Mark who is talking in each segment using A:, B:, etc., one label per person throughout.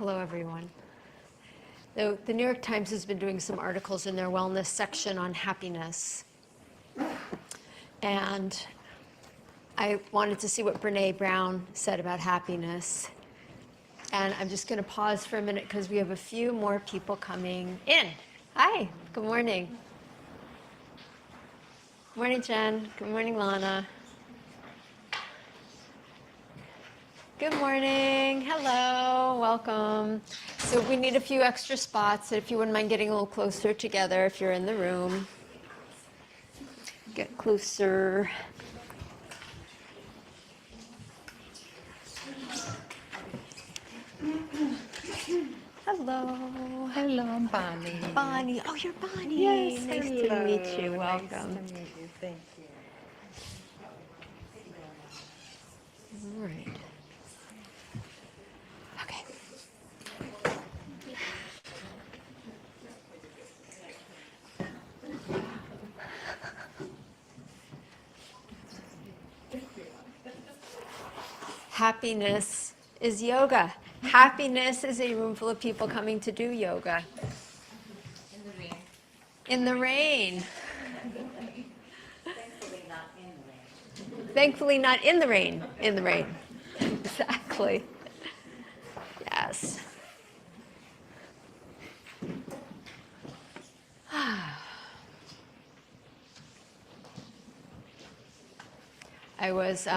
A: Hello, everyone. The New York Times has been doing some articles in their wellness section on happiness. And I wanted to see what Brene Brown said about happiness. And I'm just going to pause for a minute because we have a few more people coming in. Hi, good morning. Good morning, Jen. Good morning, Lana. Good morning. Hello. Welcome. So we need a few extra spots. If you wouldn't mind getting a little closer together if you're in the room. Get closer. Hello.
B: Hello, I'm Bonnie.
A: Bonnie. Oh, you're Bonnie.
B: Yes,
A: Nice
B: hello.
A: to meet you. Welcome.
B: Nice to meet you. Thank you.
A: All right. Okay. Happiness is yoga. Happiness is a room full of people coming to do yoga.
B: In the rain.
A: In the rain.
B: Thankfully not in the rain.
A: Thankfully not in the rain. In the rain. Exactly. Yes. I was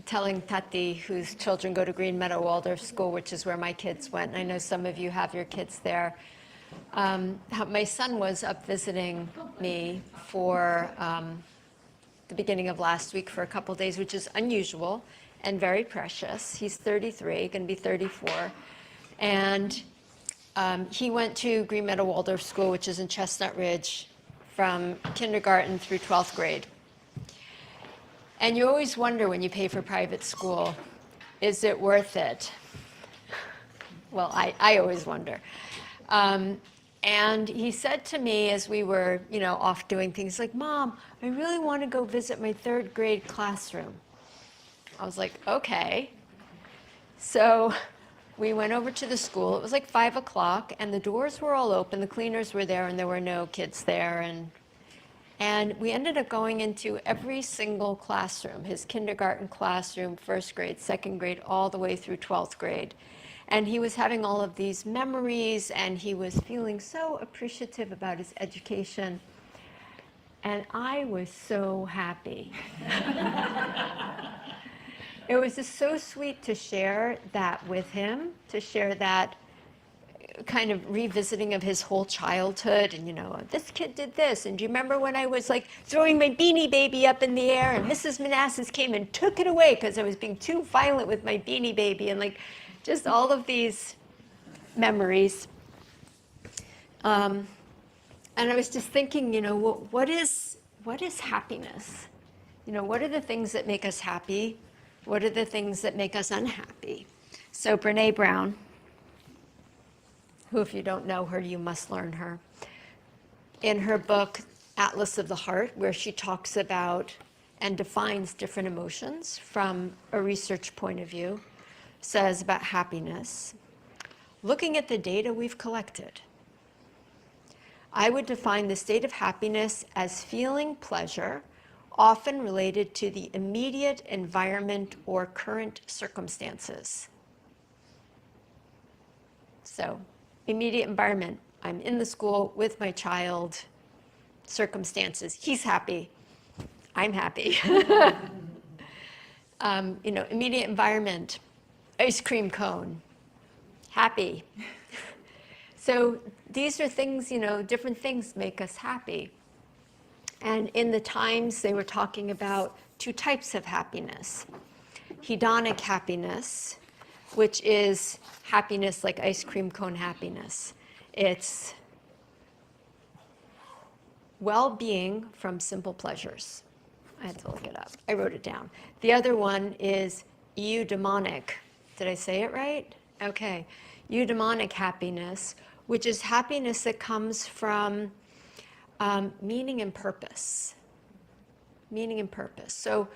A: telling Tati, whose children go to Green Meadow Waldorf School, which is where my kids went, and I know some of you have your kids there, how my son was up visiting me for the beginning of last week for a couple days, which is unusual and very precious. He's 33, going to be 34. And he went to Green Meadow Waldorf School, which is in Chestnut Ridge, from kindergarten through 12th grade. And you always wonder when you pay for private school, is it worth it? Well, I always wonder. And he said to me as we were, off doing things like, Mom, I really want to go visit my 3rd grade classroom. I was like, okay. So we went over to the school. It was like 5 o'clock, and the doors were all open. The cleaners were there, and there were no kids there. And we ended up going into every single classroom, his kindergarten classroom, 1st grade, 2nd grade, all the way through 12th grade. And he was having all of these memories, and he was feeling so appreciative about his education. And I was so happy. It was just so sweet to share that with him, to share that kind of revisiting of his whole childhood, and this kid did this, and do you remember when I was like throwing my Beanie Baby up in the air and Mrs. Manassas came and took it away because I was being too violent with my Beanie Baby, and like just all of these memories. And I was just thinking, what is happiness? What are the things that make us happy? What are the things that make us unhappy? So Brene Brown, who, if you don't know her, you must learn her. In her book, Atlas of the Heart, where she talks about and defines different emotions from a research point of view, says about happiness, looking at the data we've collected, I would define the state of happiness as feeling pleasure, often related to the immediate environment or current circumstances. So, immediate environment. I'm in the school with my child. Circumstances. He's happy. I'm happy. Immediate environment. Ice cream cone. Happy. So these are things, different things make us happy. And in the Times, they were talking about 2 types of happiness. Hedonic happiness, which is happiness like ice cream cone happiness. It's well-being from simple pleasures. I had to look it up. I wrote it down. The other one is eudaimonic. Did I say it right? Okay. Eudaimonic happiness, which is happiness that comes from meaning and purpose. Meaning and purpose. So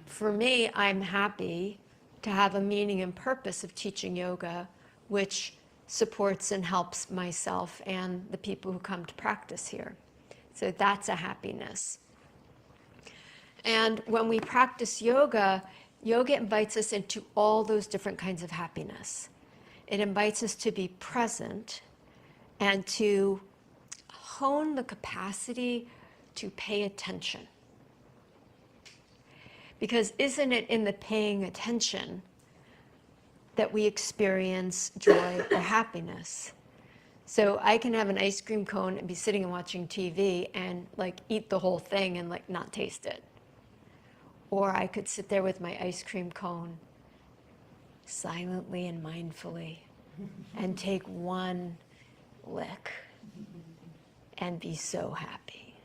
A: for me, I'm happy to have a meaning and purpose of teaching yoga, which supports and helps myself and the people who come to practice here. So that's a happiness. And when we practice yoga, yoga invites us into all those different kinds of happiness. It invites us to be present and to hone the capacity to pay attention. Because isn't it in the paying attention that we experience joy or happiness? So I can have an ice cream cone and be sitting and watching TV and like eat the whole thing and like not taste it. Or I could sit there with my ice cream cone silently and mindfully and take one lick and be so happy.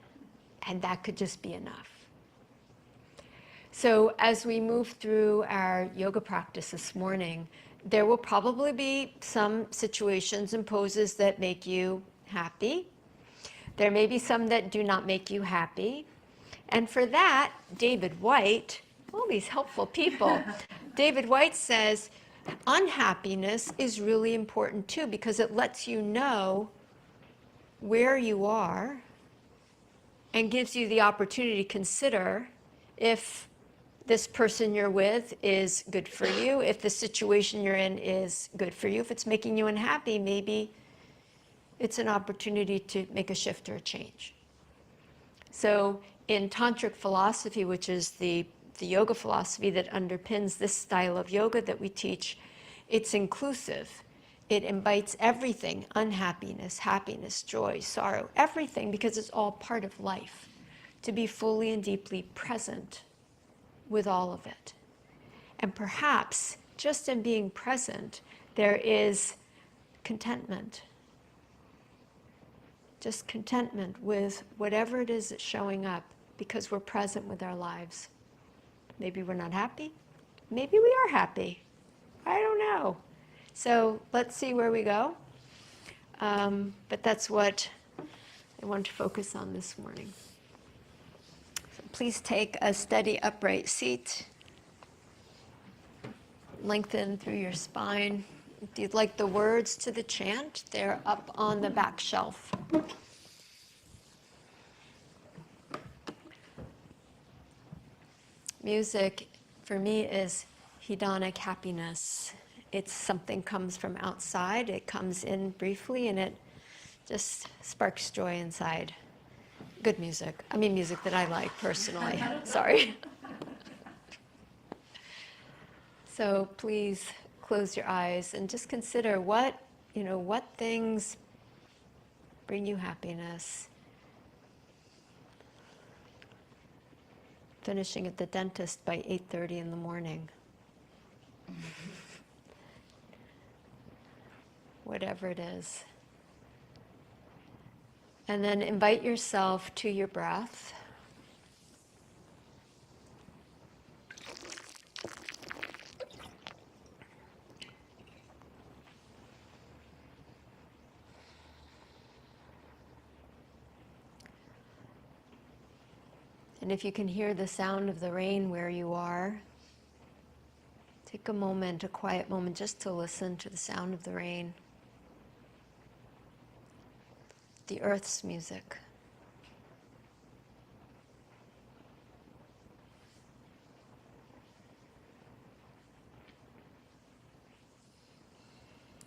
A: And that could just be enough. So as we move through our yoga practice this morning, there will probably be some situations and poses that make you happy. There may be some that do not make you happy. And for that, David White, all these helpful people, David White says, unhappiness is really important too, because it lets you know where you are and gives you the opportunity to consider if this person you're with is good for you, if the situation you're in is good for you. If it's making you unhappy, maybe it's an opportunity to make a shift or a change. So in tantric philosophy, which is the yoga philosophy that underpins this style of yoga that we teach, it's inclusive. It invites everything, unhappiness, happiness, joy, sorrow, everything, because it's all part of life, to be fully and deeply present with all of it. And perhaps just in being present, there is contentment. Just contentment with whatever it is that's showing up, because we're present with our lives. Maybe we're not happy. Maybe we are happy. I don't know. So let's see where we go. But that's what I want to focus on this morning. So please take a steady upright seat. Lengthen through your spine. If you'd like the words to the chant, they're up on the back shelf. Music, for me, is hedonic happiness. It's something comes from outside, it comes in briefly, and it just sparks joy inside. Good music. I mean music that I like personally. Sorry. So please close your eyes and just consider what things bring you happiness. Finishing at the dentist by 8:30 in the morning. Whatever it is. And then invite yourself to your breath. And if you can hear the sound of the rain where you are, take a moment, a quiet moment, just to listen to the sound of the rain. The earth's music.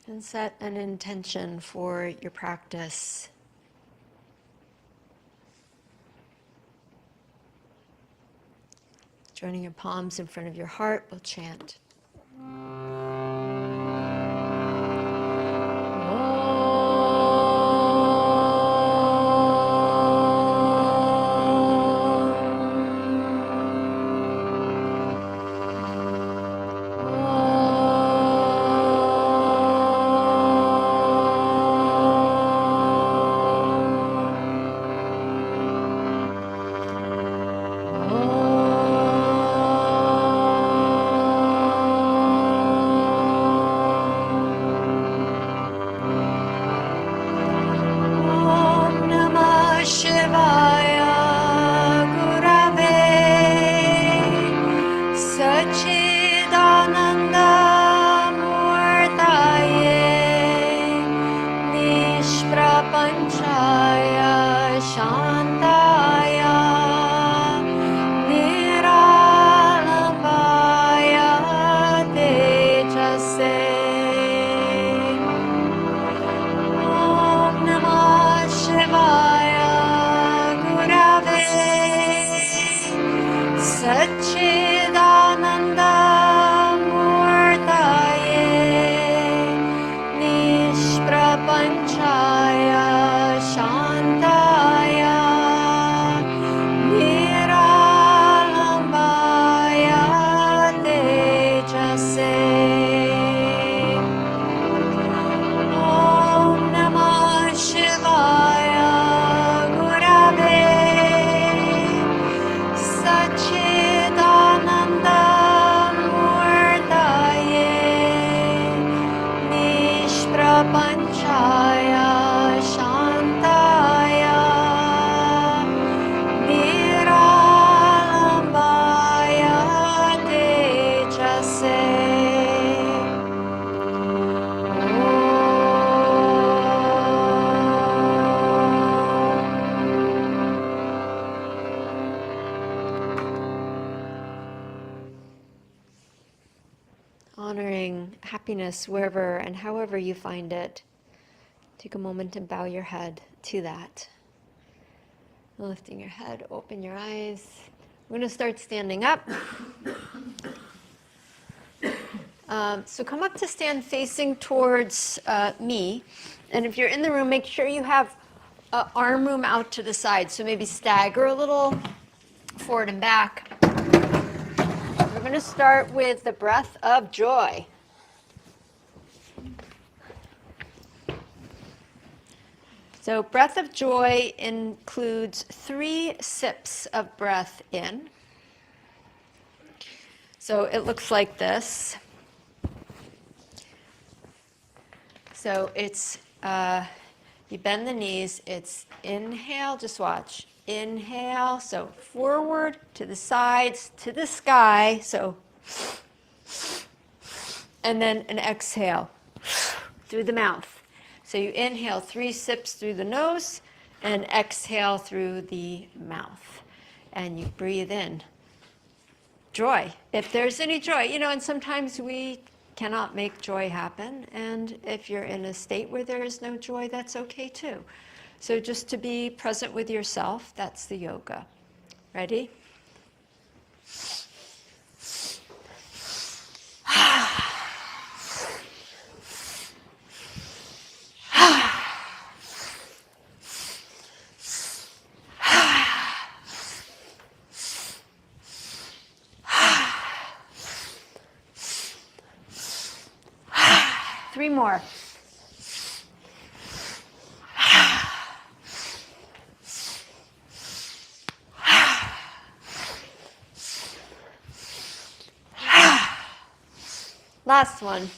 A: And set an intention for your practice. Joining your palms in front of your heart, we'll chant. Satchidanandamurtaye Nishprapanchaya Shantaya Niralambaya Tejase Om Namah Shivaya Gurave Satchidananda Murtaye Nishprapanchaya Shantaya Niralambaya Tejase honoring happiness wherever and however you find it. Take a moment and bow your head to that. Lifting your head, open your eyes. We're going to start standing up. So come up to stand facing towards me. And if you're in the room, make sure you have arm room out to the side. So maybe stagger a little forward and back. We're going to start with the breath of joy. So breath of joy includes 3 sips of breath in. So it looks like this. So it's, you bend the knees, it's inhale, just watch. Inhale, so forward, to the sides, to the sky, so. And then an exhale through the mouth. So you inhale 3 sips through the nose and exhale through the mouth. And you breathe in joy. If there's any joy, and sometimes we cannot make joy happen. And if you're in a state where there is no joy, that's okay too. So just to be present with yourself, that's the yoga. Ready? Three more. Last one.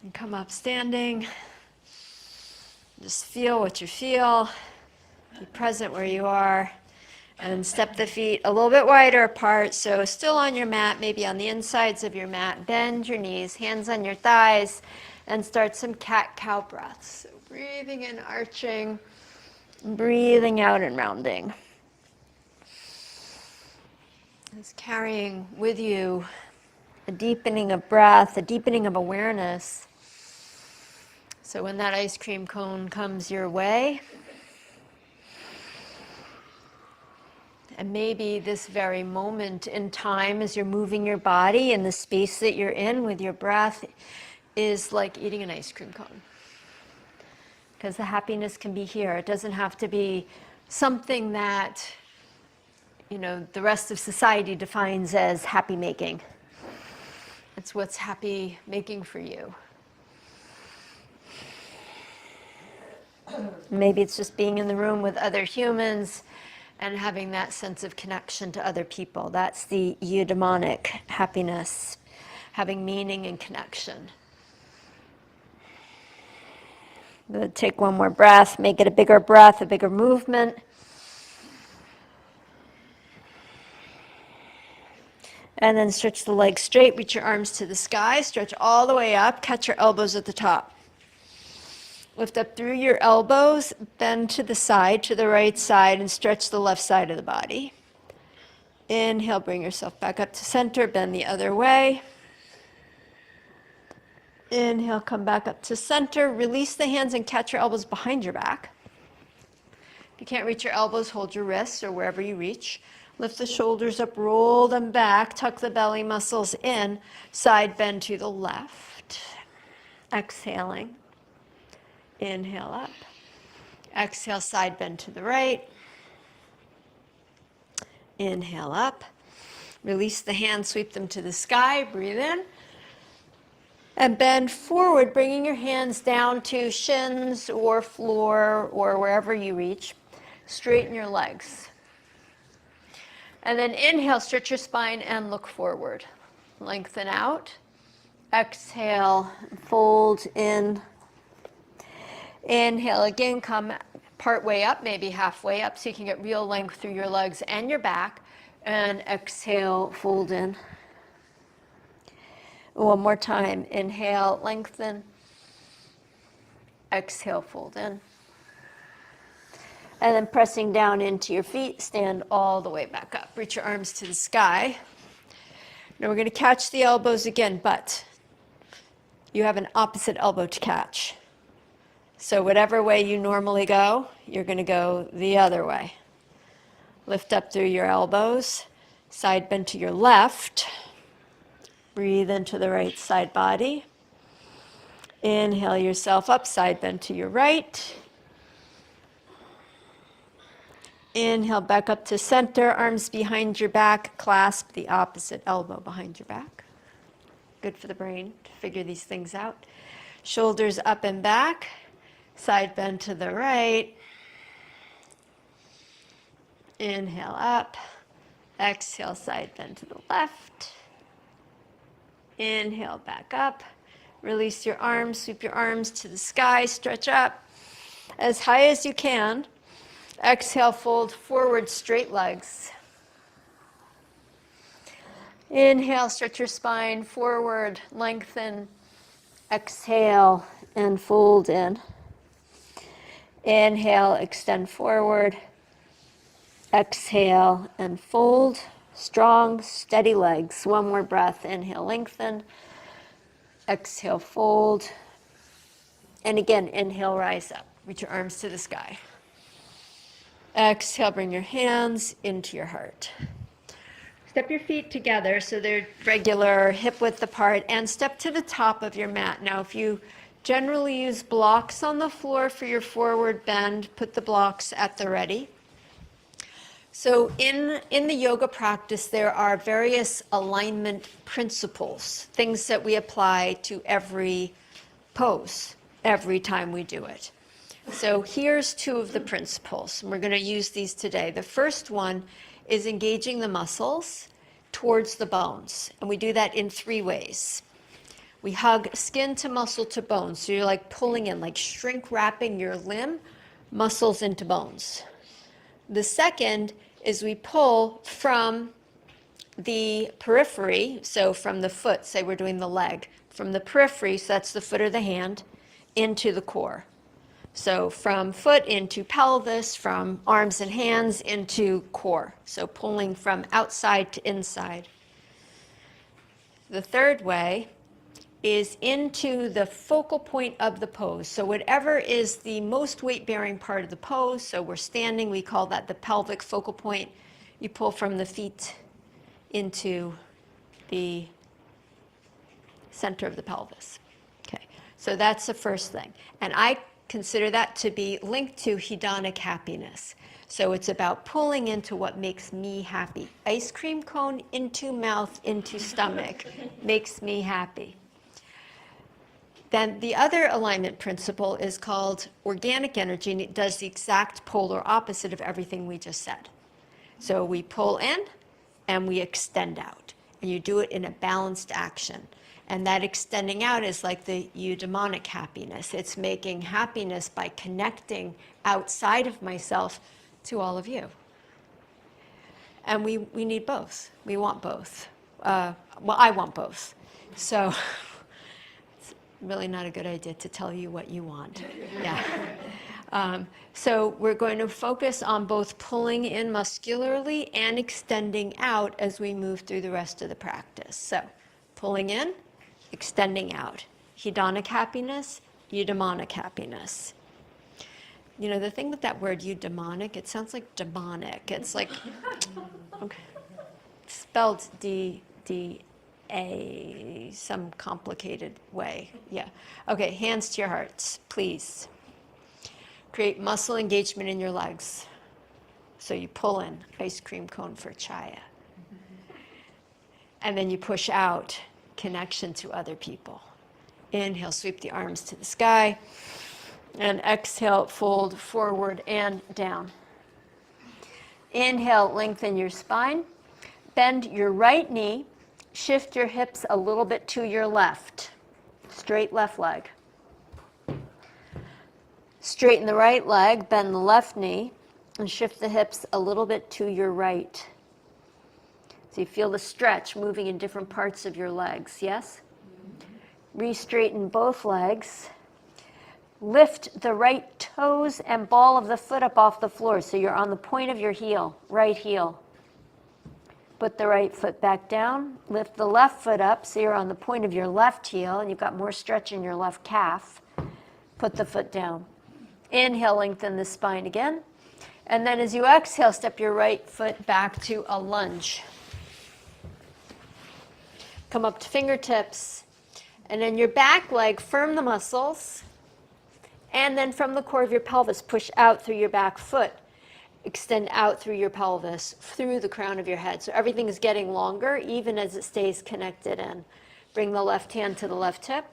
A: And come up standing. Just feel what you feel. Be present where you are. And step the feet a little bit wider apart, so still on your mat, maybe on the insides of your mat. Bend your knees, hands on your thighs, and start some cat-cow breaths. So breathing in, arching, breathing out and rounding. Just carrying with you a deepening of breath, a deepening of awareness. So when that ice cream cone comes your way, and maybe this very moment in time as you're moving your body and the space that you're in with your breath is like eating an ice cream cone. Because the happiness can be here. It doesn't have to be something that, the rest of society defines as happy making. It's what's happy making for you. Maybe it's just being in the room with other humans and having that sense of connection to other people. That's the eudaimonic happiness, having meaning and connection. Good. Take one more breath, make it a bigger breath, a bigger movement. And then stretch the legs straight, reach your arms to the sky, stretch all the way up, catch your elbows at the top. Lift up through your elbows, bend to the side, to the right side, and stretch the left side of the body. Inhale, bring yourself back up to center, bend the other way. Inhale, come back up to center, release the hands and catch your elbows behind your back. If you can't reach your elbows, hold your wrists or wherever you reach. Lift the shoulders up, roll them back, tuck the belly muscles in, side bend to the left. Exhaling. Inhale up. Exhale, side bend to the right. Inhale up. Release the hands, sweep them to the sky. Breathe in. And bend forward, bringing your hands down to shins or floor or wherever you reach. Straighten your legs. And then inhale, stretch your spine and look forward. Lengthen out. Exhale, fold in. Inhale again, come part way up, maybe halfway up, so you can get real length through your legs and your back. And exhale, fold in. One more time. Inhale, lengthen. Exhale, fold in. And then pressing down into your feet, stand all the way back up. Reach your arms to the sky. Now we're going to catch the elbows again, but you have an opposite elbow to catch. So whatever way you normally go, you're going to go the other way. Lift up through your elbows, side bend to your left. Breathe into the right side body. Inhale yourself up, side bend to your right. Inhale back up to center, arms behind your back, clasp the opposite elbow behind your back. Good for the brain to figure these things out. Shoulders up and back, side bend to the right. Inhale up, exhale, side bend to the left. Inhale back up, release your arms, sweep your arms to the sky, stretch up as high as you can. Exhale, fold forward, straight legs. Inhale, stretch your spine forward, lengthen. Exhale and fold in. Inhale, extend forward. Exhale and fold. Strong, steady legs. One more breath. Inhale, lengthen. Exhale, fold. And again, inhale, rise up. Reach your arms to the sky. Exhale, bring your hands into your heart. Step your feet together so they're regular, hip width apart, and step to the top of your mat. Now, if you generally use blocks on the floor for your forward bend, put the blocks at the ready. So in the yoga practice, there are various alignment principles, things that we apply to every pose, every time we do it. So here's two of the principles, and we're going to use these today. The first one is engaging the muscles towards the bones, and we do that in three ways. We hug skin to muscle to bone, so you're like pulling in, like shrink wrapping your limb, muscles into bones. The second is we pull from the periphery, so from the foot, say we're doing the leg, from the periphery, so that's the foot or the hand, into the core. So from foot into pelvis, from arms and hands into core. So pulling from outside to inside. The third way is into the focal point of the pose. So whatever is the most weight-bearing part of the pose, so we're standing, we call that the pelvic focal point. You pull from the feet into the center of the pelvis. Okay, so that's the first thing. And I consider that to be linked to hedonic happiness. So it's about pulling into what makes me happy. Ice cream cone into mouth, into stomach, makes me happy. Then the other alignment principle is called organic energy, and it does the exact polar opposite of everything we just said. So we pull in and we extend out, and you do it in a balanced action. And that extending out is like the eudaimonic happiness. It's making happiness by connecting outside of myself to all of you. And we need both. We want both. Well, I want both. So it's really not a good idea to tell you what you want. Yeah. So we're going to focus on both pulling in muscularly and extending out as we move through the rest of the practice. So pulling in, extending out. Hedonic happiness, eudaimonic happiness. You know, the thing with that word, eudaimonic, it sounds like demonic. It's like, okay, spelled D-D-A, some complicated way. Yeah. Okay, hands to your hearts, please. Create muscle engagement in your legs. So you pull in, ice cream cone for Chaya. And then you push out, connection to other people. Inhale, sweep the arms to the sky. And exhale, fold forward and down. Inhale, lengthen your spine. Bend your right knee. Shift your hips a little bit to your left. Straight left leg. Straighten the right leg, bend the left knee, and shift the hips a little bit to your right. So you feel the stretch moving in different parts of your legs, yes? Re-straighten both legs. Lift the right toes and ball of the foot up off the floor so you're on the point of your heel, right heel. Put the right foot back down. Lift the left foot up so you're on the point of your left heel and you've got more stretch in your left calf. Put the foot down. Inhale, lengthen the spine again. And then as you exhale, step your right foot back to a lunge. Come up to fingertips. And then your back leg, firm the muscles. And then from the core of your pelvis, push out through your back foot. Extend out through your pelvis, through the crown of your head. So everything is getting longer, even as it stays connected in. Bring the left hand to the left hip.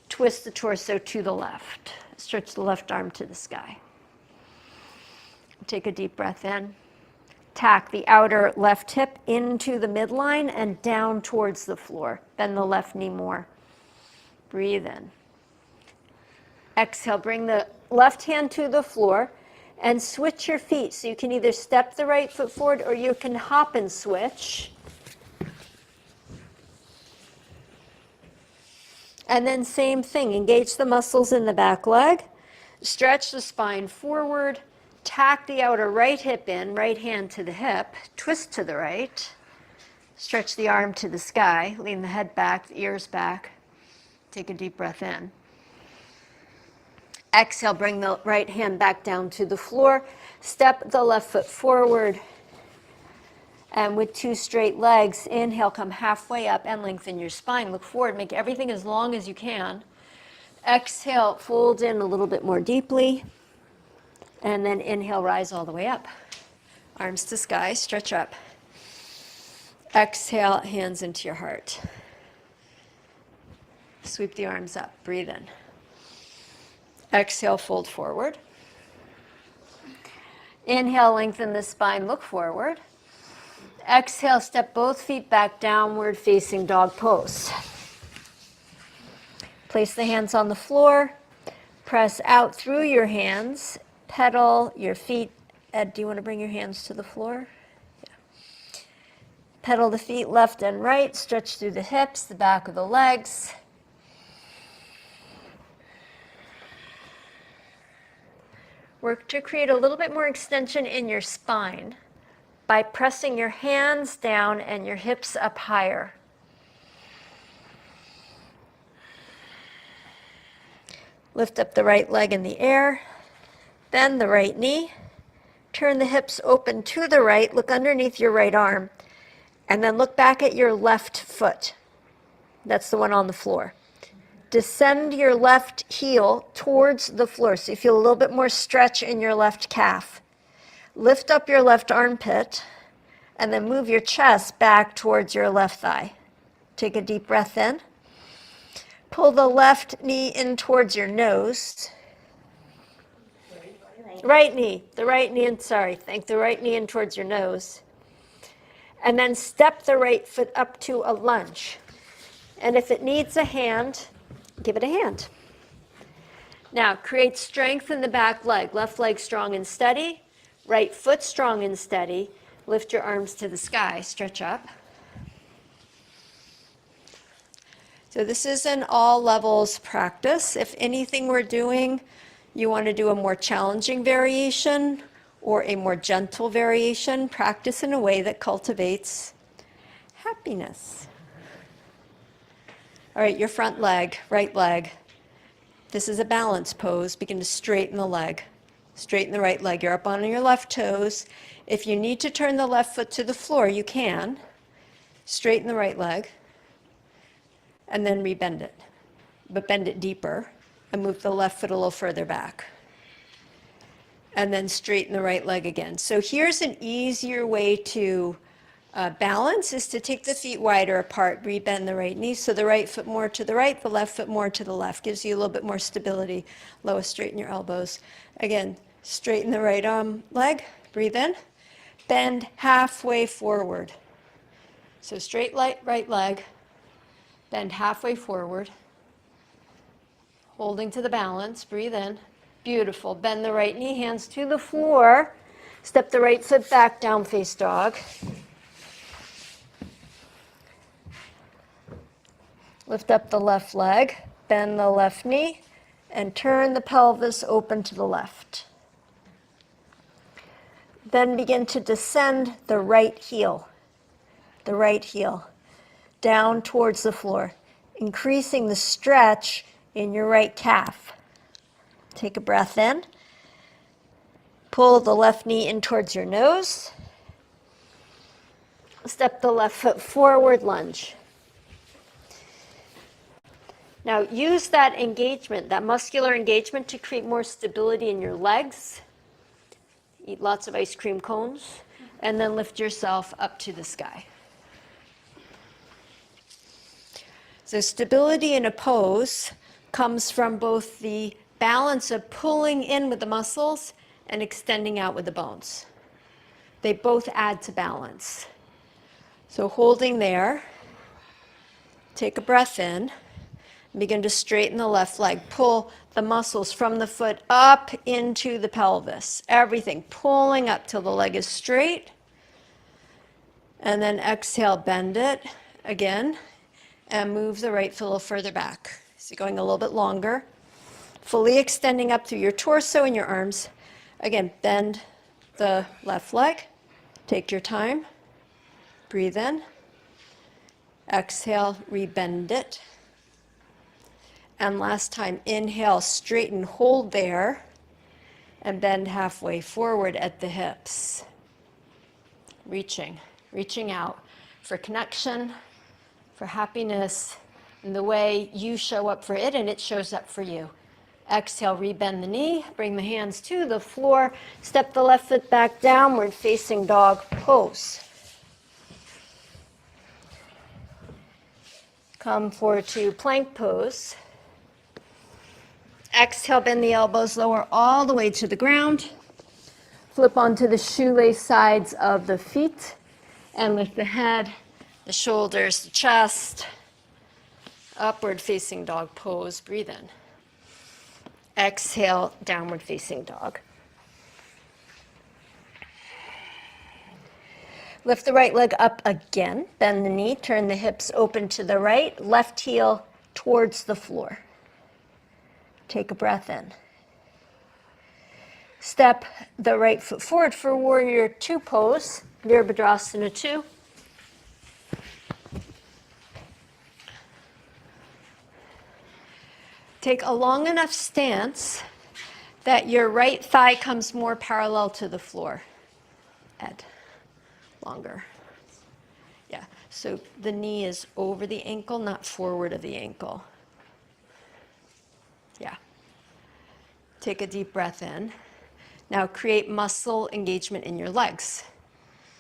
A: Twist the torso to the left. Stretch the left arm to the sky. Take a deep breath in. Tack the outer left hip into the midline and down towards the floor. Bend the left knee more. Breathe in. Exhale, bring the left hand to the floor and switch your feet. So you can either step the right foot forward or you can hop and switch. And then same thing, engage the muscles in the back leg, stretch the spine forward, tack the outer right hip in, right hand to the hip, twist to the right, stretch the arm to the sky, lean the head back, the ears back, take a deep breath in. Exhale, bring the right hand back down to the floor, step the left foot forward, and with two straight legs, inhale, come halfway up and lengthen your spine. Look forward, make everything as long as you can. Exhale, fold in a little bit more deeply. And then inhale, rise all the way up. Arms to sky, stretch up. Exhale, hands into your heart. Sweep the arms up, breathe in. Exhale, fold forward. Inhale, lengthen the spine, look forward. Exhale, step both feet back, downward facing dog pose. Place the hands on the floor. Press out through your hands. Pedal your feet. Ed, do you want to bring your hands to the floor? Yeah. Pedal the feet left and right. Stretch through the hips, the back of the legs. Work to create a little bit more extension in your spine by pressing your hands down and your hips up higher. Lift up the right leg in the air, bend the right knee, turn the hips open to the right, look underneath your right arm, and then look back at your left foot. That's the one on the floor. Descend your left heel towards the floor so you feel a little bit more stretch in your left calf. Lift up your left armpit and then move your chest back towards your left thigh. Take a deep breath in. Pull the left knee in towards your nose. Right knee, the right knee in, think the right knee in towards your nose. And then step the right foot up to a lunge. And if it needs a hand, give it a hand. Now, create strength in the back leg. Left leg strong and steady. Right foot strong and steady. Lift your arms to the sky. Stretch up. So this is an all levels practice. If anything we're doing, you want to do a more challenging variation or a more gentle variation, practice in a way that cultivates happiness. All right, your front leg, right leg. This is a balance pose. Begin to straighten the leg. Straighten the right leg. You're up on your left toes. If you need to turn the left foot to the floor, you can. Straighten the right leg and then rebend it, but bend it deeper and move the left foot a little further back. And then straighten the right leg again. So here's an easier way to balance is to take the feet wider apart, rebend the right knee, so the right foot more to the right, the left foot more to the left. Gives you a little bit more stability. Lois, straighten your elbows. Again, straighten the right arm, leg, breathe in. Bend halfway forward. So straight right leg, bend halfway forward. Holding to the balance, breathe in. Beautiful. Bend the right knee, hands to the floor. Step the right foot back, down face dog. Lift up the left leg, bend the left knee, and turn the pelvis open to the left. Then begin to descend the right heel, down towards the floor, increasing the stretch in your right calf. Take a breath in. Pull the left knee in towards your nose. Step the left foot forward, lunge. Now use that engagement, that muscular engagement, to create more stability in your legs. Eat lots of ice cream cones, and then lift yourself up to the sky. So stability in a pose comes from both the balance of pulling in with the muscles and extending out with the bones. They both add to balance. So holding there, take a breath in, and begin to straighten the left leg. Pull the muscles from the foot up into the pelvis. Everything pulling up till the leg is straight. And then exhale, bend it again, and move the right foot a little further back. So going a little bit longer. Fully extending up through your torso and your arms. Again, bend the left leg. Take your time. Breathe in. Exhale, rebend it. And last time, inhale, straighten, hold there, and bend halfway forward at the hips. Reaching out for connection, for happiness, and the way you show up for it and it shows up for you. Exhale, rebend the knee, bring the hands to the floor, step the left foot back, downward facing dog pose. Come forward to plank pose. Exhale, bend the elbows, lower all the way to the ground. Flip onto the shoelace sides of the feet and lift the head, the shoulders, the chest. Upward facing dog pose, breathe in. Exhale, downward facing dog. Lift the right leg up again, bend the knee, turn the hips open to the right, left heel towards the floor. Take a breath in. Step the right foot forward for Warrior Two pose, Virabhadrasana 2. Take a long enough stance that your right thigh comes more parallel to the floor. Ed, longer. Yeah, so the knee is over the ankle, not forward of the ankle. Yeah. Take a deep breath in. Now create muscle engagement in your legs.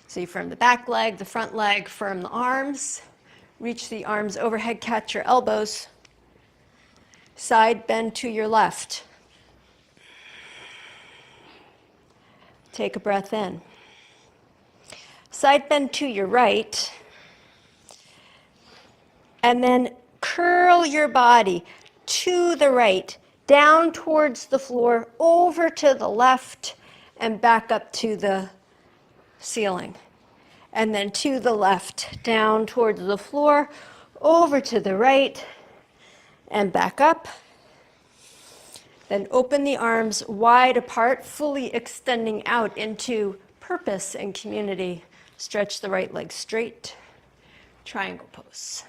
A: So you firm the back leg, the front leg, firm the arms. Reach the arms overhead, catch your elbows. Side bend to your left. Take a breath in. Side bend to your right. And then curl your body to the right, down towards the floor, over to the left, and back up to the ceiling. And then to the left, down towards the floor, over to the right, and back up. Then open the arms wide apart, fully extending out into purpose and community. Stretch the right leg straight. Triangle pose.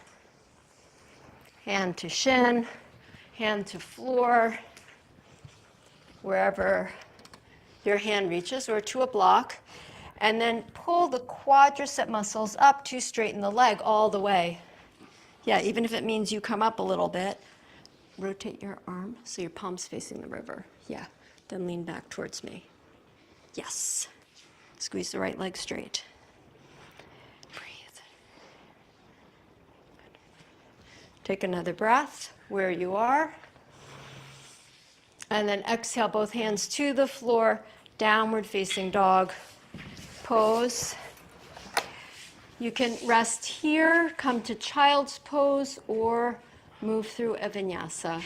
A: Hand to shin, hand to floor, wherever your hand reaches or to a block, and then pull the quadricep muscles up to straighten the leg all the way. Yeah, even if it means you come up a little bit, rotate your arm so your palm's facing the river. Yeah, then lean back towards me. Yes. Squeeze the right leg straight. Breathe. Take another breath where you are. And then exhale both hands to the floor, downward facing dog pose. You can rest here, come to child's pose, or move through a vinyasa.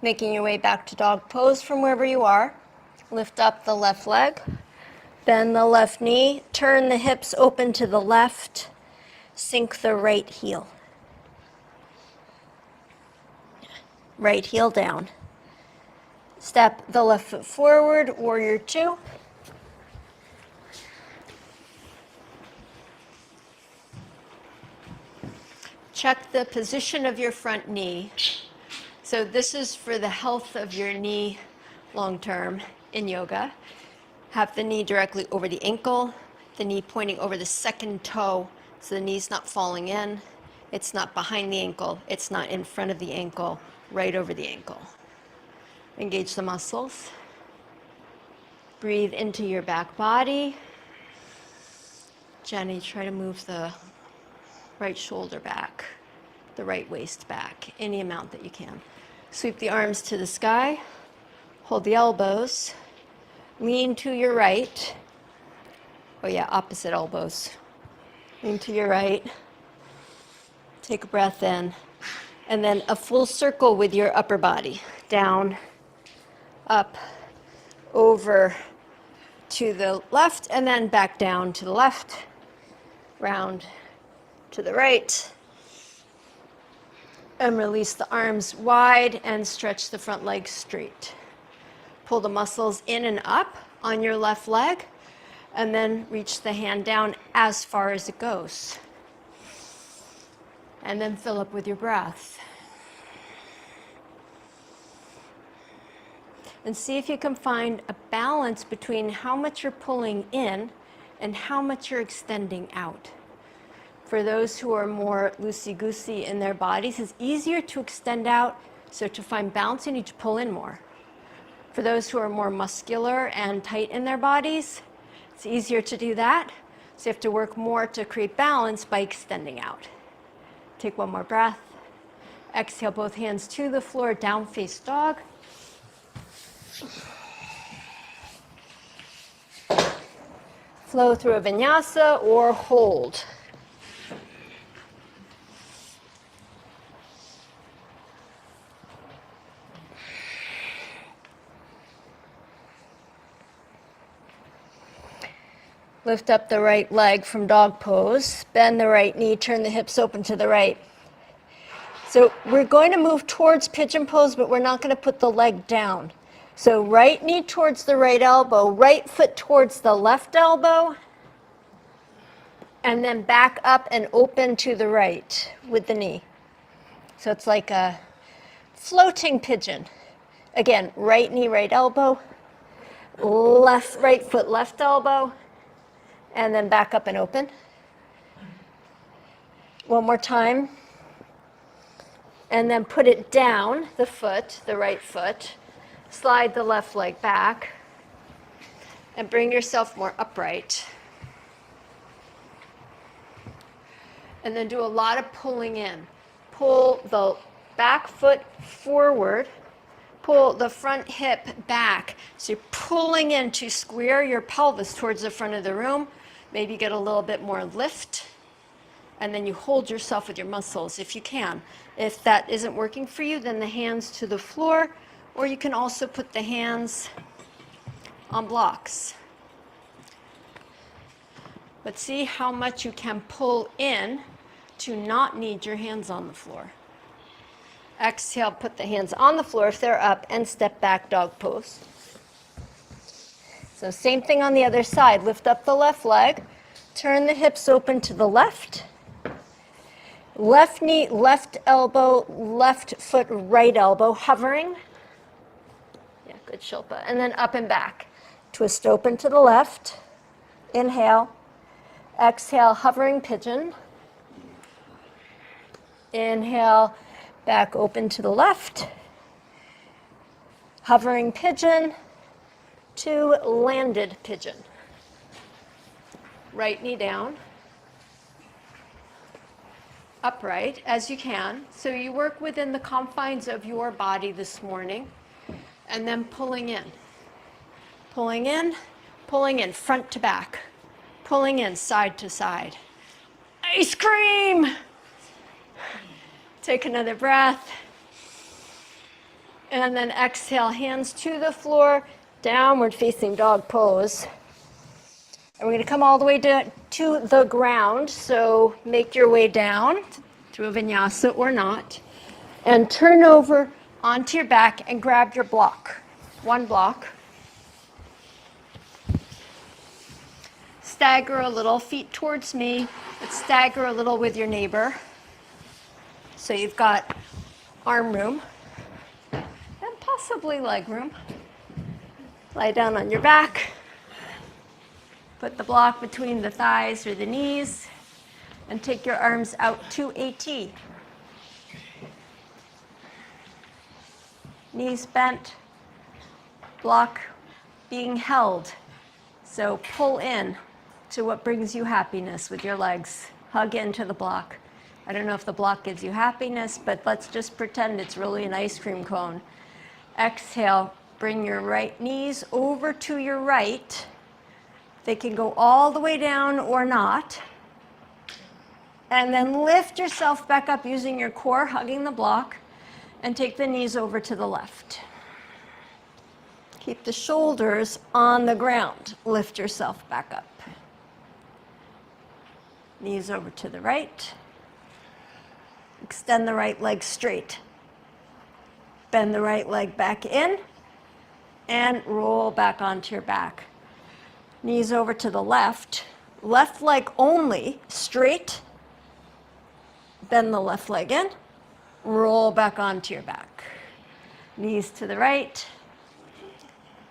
A: Making your way back to dog pose from wherever you are. Lift up the left leg, bend the left knee, turn the hips open to the left, sink the right heel. Right heel down. Step the left foot forward, warrior two. Check the position of your front knee. So this is for the health of your knee long term in yoga. Have the knee directly over the ankle, the knee pointing over the second toe, so the knee's not falling in, it's not behind the ankle, it's not in front of the ankle, right over the ankle. Engage the muscles. Breathe into your back body. Jenny, try to move the right shoulder back, the right waist back, any amount that you can. Sweep the arms to the sky. Hold the elbows. Lean to your right. Oh yeah, opposite elbows. Lean to your right. Take a breath in. And then a full circle with your upper body. Down, up, over to the left, and then back down to the left. Round to the right. And release the arms wide and stretch the front leg straight. Pull the muscles in and up on your left leg, and then reach the hand down as far as it goes. And then fill up with your breath. And see if you can find a balance between how much you're pulling in and how much you're extending out. For those who are more loosey-goosey in their bodies, it's easier to extend out, so to find balance, you need to pull in more. For those who are more muscular and tight in their bodies, it's easier to do that, so you have to work more to create balance by extending out. Take one more breath. Exhale, both hands to the floor, down face dog. Flow through a vinyasa or hold. Lift up the right leg from dog pose. Bend the right knee, turn the hips open to the right. So we're going to move towards pigeon pose, but we're not going to put the leg down. So right knee towards the right elbow, right foot towards the left elbow, and then back up and open to the right with the knee. So it's like a floating pigeon. Again, right knee, right elbow, right foot, left elbow, and then back up and open. One more time. And then put it down, the foot, the right foot. Slide the left leg back. And bring yourself more upright. And then do a lot of pulling in. Pull the back foot forward. Pull the front hip back. So you're pulling in to square your pelvis towards the front of the room. Maybe get a little bit more lift. And then you hold yourself with your muscles if you can. If that isn't working for you, then the hands to the floor, or you can also put the hands on blocks. But see how much you can pull in to not need your hands on the floor. Exhale, put the hands on the floor if they're up, and step back, dog pose. So same thing on the other side. Lift up the left leg, turn the hips open to the left. Left knee, left elbow, left foot, right elbow, hovering. Yeah, good Shilpa. And then up and back. Twist open to the left. Inhale. Exhale, hovering pigeon. Inhale, back open to the left. Hovering pigeon to landed pigeon. Right knee down. Upright as you can. So you work within the confines of your body this morning, and then pulling in, front to back, pulling in, side to side. Ice cream! Take another breath. And then exhale, hands to the floor, downward facing dog pose. And we're going to come all the way to the ground, so make your way down to a vinyasa or not, and turn over onto your back and grab your block. One block. Stagger a little, feet towards me, but stagger a little with your neighbor. So you've got arm room and possibly leg room. Lie down on your back. Put the block between the thighs or the knees and take your arms out to a T. Knees bent, block being held. So pull in to what brings you happiness with your legs. Hug into the block. I don't know if the block gives you happiness, but let's just pretend it's really an ice cream cone. Exhale, bring your right knees over to your right. They can go all the way down or not. And then lift yourself back up using your core, hugging the block, and take the knees over to the left. Keep the shoulders on the ground. Lift yourself back up. Knees over to the right. Extend the right leg straight. Bend the right leg back in and roll back onto your back. Knees over to the left. Left leg only, straight. Bend the left leg in. Roll back onto your back. Knees to the right.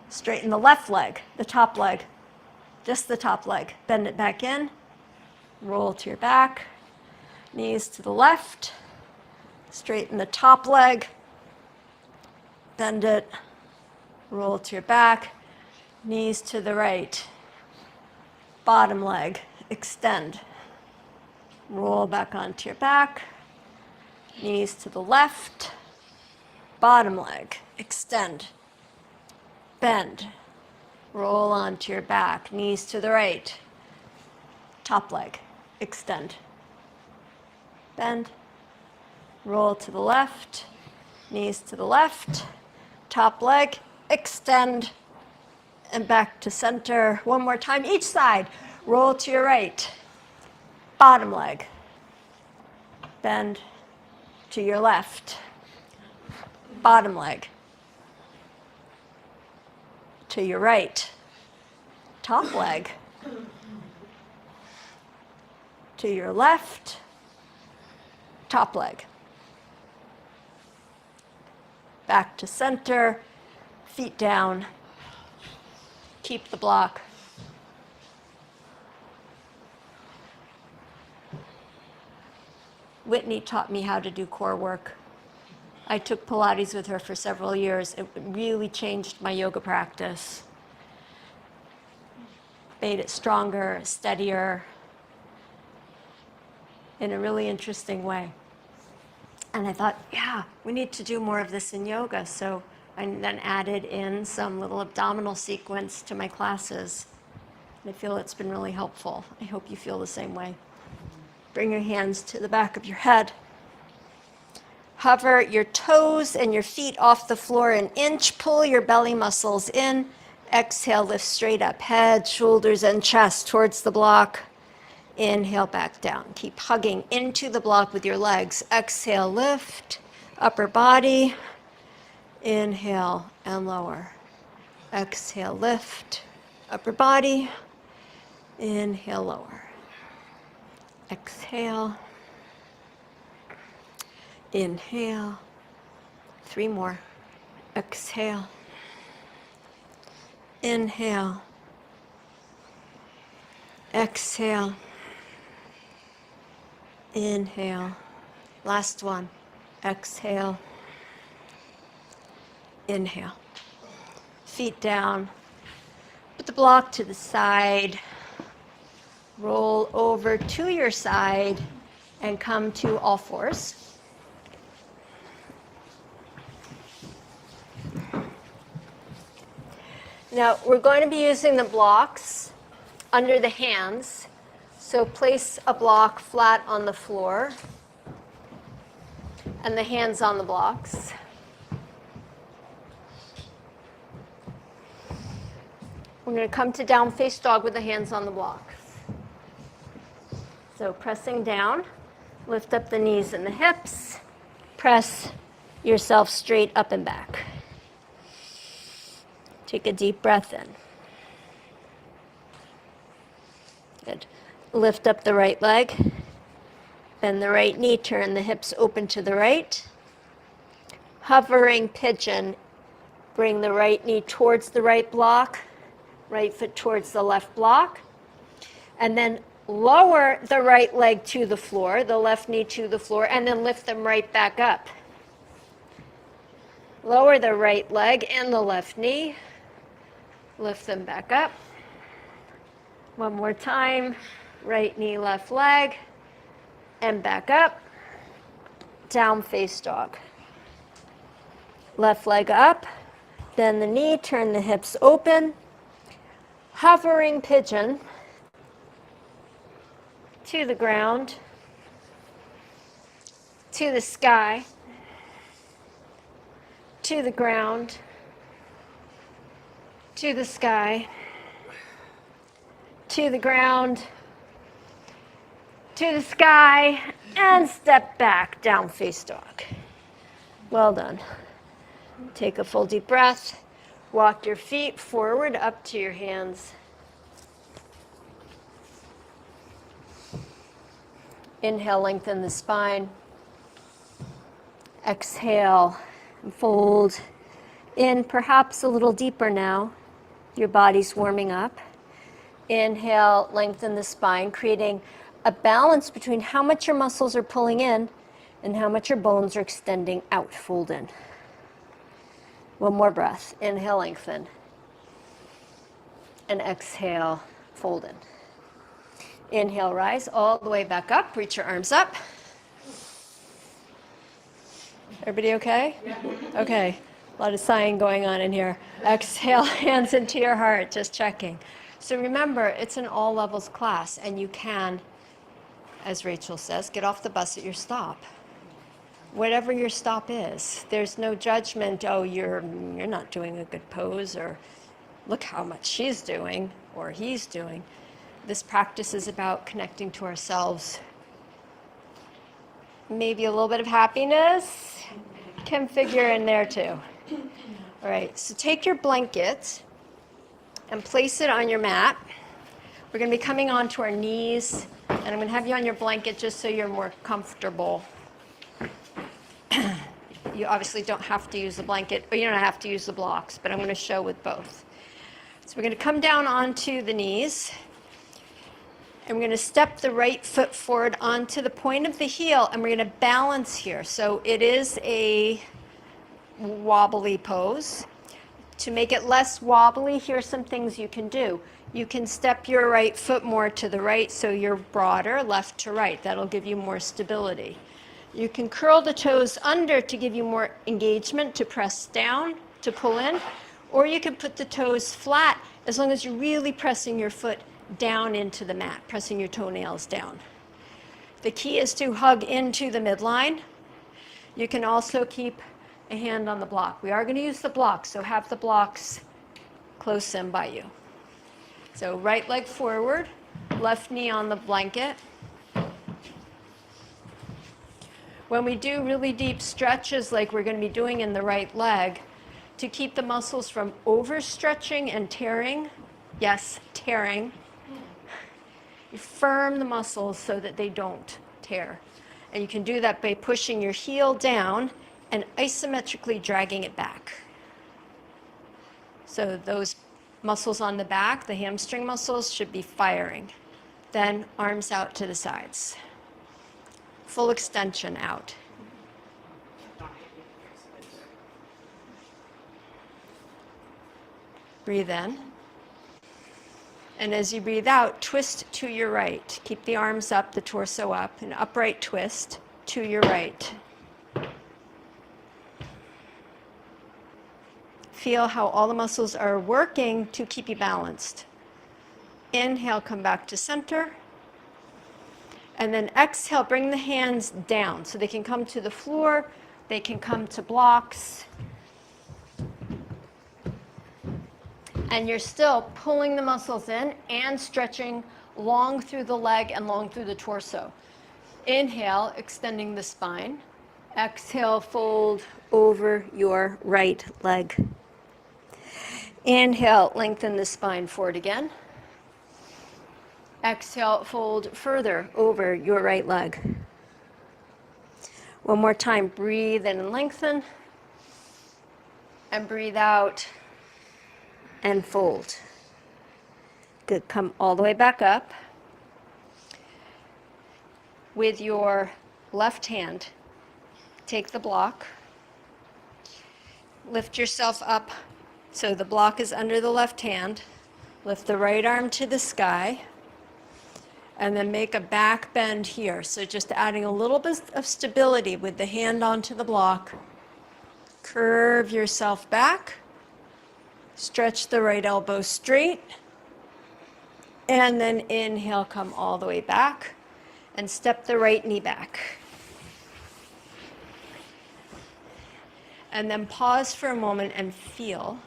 A: Straighten the left leg, the top leg. Just the top leg. Bend it back in. Roll to your back. Knees to the left. Straighten the top leg. Bend it. Roll to your back. Knees to the right. Bottom leg. Extend. Roll back onto your back. Knees to the left. Bottom leg. Extend. Bend. Roll onto your back. Knees to the right. Top leg. Extend. Bend. Roll to the left. Knees to the left. Top leg. Extend. And back to center. One more time, each side. Roll to your right. Bottom leg. Bend to your left. Bottom leg. To your right. Top leg. To your left. Top leg. Back to center. Feet down. Keep the block. Whitney taught me how to do core work. I took Pilates with her for several years. It really changed my yoga practice. Made it stronger, steadier, in a really interesting way. And I thought, yeah, we need to do more of this in yoga. So I then added in some little abdominal sequence to my classes. And I feel it's been really helpful. I hope you feel the same way. Bring your hands to the back of your head. Hover your toes and your feet off the floor an inch. Pull your belly muscles in. Exhale, lift straight up. Head, shoulders, and chest towards the block. Inhale, back down. Keep hugging into the block with your legs. Exhale, lift. Upper body, inhale and lower. Exhale, lift. Upper body, inhale, lower. Exhale, inhale. 3 more. Exhale, inhale, exhale, inhale. Last one. Exhale, inhale. Feet down. Put the block to the side. Roll over to your side and come to all fours. Now, we're going to be using the blocks under the hands. So place a block flat on the floor and the hands on the blocks. We're going to come to down face dog with the hands on the blocks. So pressing down, lift up the knees and the hips. Press yourself straight up and back. Take a deep breath in. Good. Lift up the right leg. Bend the right knee, turn the hips open to the right. Hovering pigeon, bring the right knee towards the right block, right foot towards the left block. And then lower the right leg to the floor, the left knee to the floor, and then lift them right back up. Lower the right leg and the left knee. Lift them back up. One more time. Right knee, left leg, and back up. Down face dog. Left leg up, bend the knee, turn the hips open. Hovering pigeon to the ground, to the sky, to the ground, to the sky, to the ground, to the sky, and step back, down face dog. Well done. Take a full deep breath. Walk your feet forward up to your hands. Inhale, lengthen the spine. Exhale, fold in perhaps a little deeper now. Your body's warming up. Inhale, lengthen the spine, creating a balance between how much your muscles are pulling in and how much your bones are extending out. Fold in. One more breath. Inhale, lengthen. And exhale, fold in. Inhale, rise all the way back up. Reach your arms up. Everybody okay? Yeah. Okay. A lot of sighing going on in here. Exhale, hands into your heart, just checking. So remember, it's an all levels class, and you can, as Rachel says, get off the bus at your stop. Whatever your stop is, there's no judgment, oh, you're not doing a good pose, or look how much she's doing, or he's doing. This practice is about connecting to ourselves. Maybe a little bit of happiness can figure in there too. All right, so take your blanket and place it on your mat. We're going to be coming onto our knees, and I'm going to have you on your blanket just so you're more comfortable. You obviously don't have to use the blanket, or you don't have to use the blocks, but I'm going to show with both. So we're going to come down onto the knees, and we're going to step the right foot forward onto the point of the heel, and we're going to balance here. So it is a wobbly pose. To make it less wobbly, here's some things you can do. You can step your right foot more to the right so you're broader, left to right. That'll give you more stability. You can curl the toes under to give you more engagement, to press down, to pull in, or you can put the toes flat as long as you're really pressing your foot down into the mat, pressing your toenails down. The key is to hug into the midline. You can also keep a hand on the block. We are going to use the blocks, so have the blocks close in by you. So right leg forward, left knee on the blanket. When we do really deep stretches like we're going to be doing in the right leg, to keep the muscles from overstretching and tearing, yes, tearing, you firm the muscles so that they don't tear. And you can do that by pushing your heel down and isometrically dragging it back. So those muscles on the back, the hamstring muscles, should be firing. Then arms out to the sides. Full extension out. Breathe in. And as you breathe out, twist to your right. Keep the arms up, the torso up, an upright twist to your right. Feel how all the muscles are working to keep you balanced. Inhale, come back to center. And then exhale, bring the hands down so they can come to the floor, they can come to blocks. And you're still pulling the muscles in and stretching long through the leg and long through the torso. Inhale, extending the spine. Exhale, fold over your right leg. Inhale, lengthen the spine forward again. Exhale, fold further over your right leg. One more time, breathe in and lengthen. And breathe out and fold. Good, come all the way back up. With your left hand, take the block. Lift yourself up so the block is under the left hand. Lift the right arm to the sky. And then make a back bend here. So just adding a little bit of stability with the hand onto the block. Curve yourself back. Stretch the right elbow straight. And then inhale, come all the way back. And step the right knee back. And then pause for a moment and feel